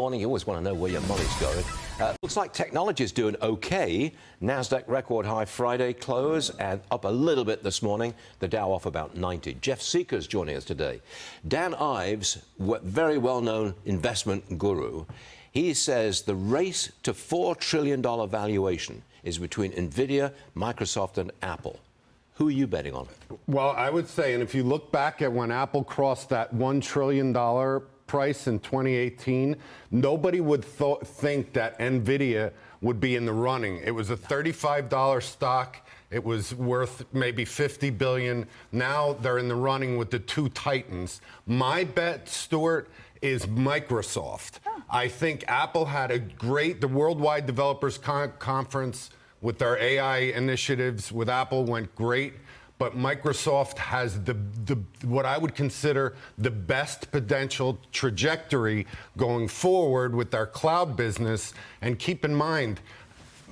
Morning, you always want to know where your money's going. Looks like technology is doing okay. NASDAQ record high Friday close and up a little bit this morning. The Dow off about 90. Jeff Sica is joining us today. Dan Ives, very well-known investment guru, he says the race to $4 trillion valuation is between Nvidia, Microsoft and Apple. Who are you betting on? Well, I would say, and if you look back at when Apple crossed that $1 trillion price in 2018, nobody would think that Nvidia would be in the running. It was a $35 stock. It was worth maybe $50 billion. Now they're in the running with the two titans. My bet, Stuart, is Microsoft. I think Apple had the Worldwide Developers Conference with their AI initiatives with Apple went great. But Microsoft has what I would consider the best potential trajectory going forward with their cloud business. And keep in mind,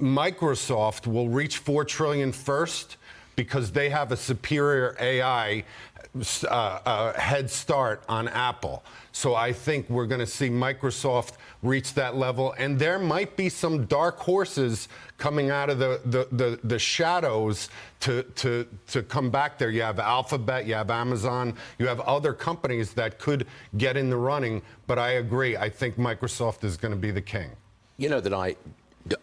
Microsoft will reach $4 trillion first because they have a superior AI head start on Apple. So I think we're going to see Microsoft reach that level, and there might be some dark horses coming out of the shadows to come back there. You have Alphabet, you have Amazon, you have other companies that could get in the running, but I agree. I think Microsoft is going to be the king. You know that I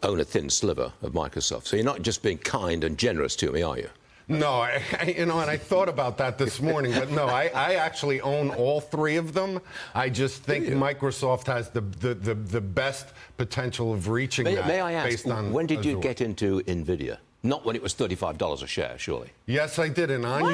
own a thin sliver of Microsoft, so you're not just being kind and generous to me, are you? No, and I thought about that this morning, but no, I actually own all three of them. I just think Microsoft has the best potential of reaching that. May I ask, based on when did you get into NVIDIA? Not when it was $35 a share, surely. Yes, I did. And on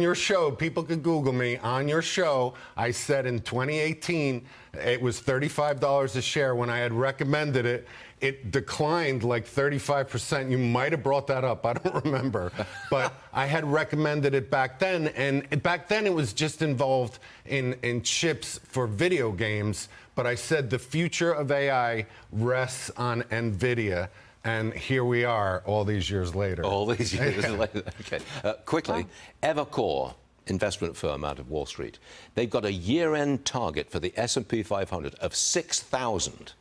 your show, people could Google me. On your show, I said in 2018, it was $35 a share. When I had recommended it, it declined like 35%. You might have brought that up. I don't remember. But I had recommended it back then. And back then, it was just involved in chips for video games. But I said the future of AI rests on NVIDIA. And here we are all these years later. All these years later. Okay. Quickly, Evercore, investment firm out of Wall Street, they've got a year-end target for the S&P 500 of 6,000.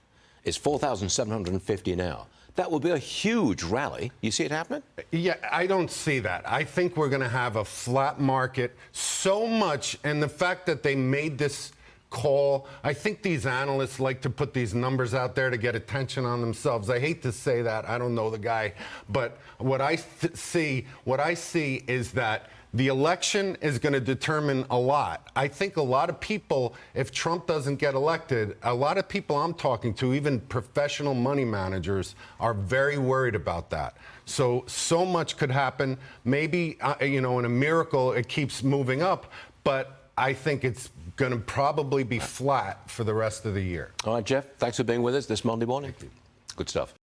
It's 4,750 now. That will be a huge rally. You see it happening? Yeah, I don't see that. I think we're going to have a flat market so much, and the fact that they made this call. I think these analysts like to put these numbers out there to get attention on themselves. I hate to say that. I don't know the guy. But what I see is that the election is going to determine a lot. I think a lot of people, if Trump doesn't get elected, a lot of people I'm talking to, even professional money managers, are very worried about that. So much could happen. Maybe, in a miracle, it keeps moving up. But I think it's going to probably be flat for the rest of the year. All right, Jeff, thanks for being with us this Monday morning. Thank you. Good stuff.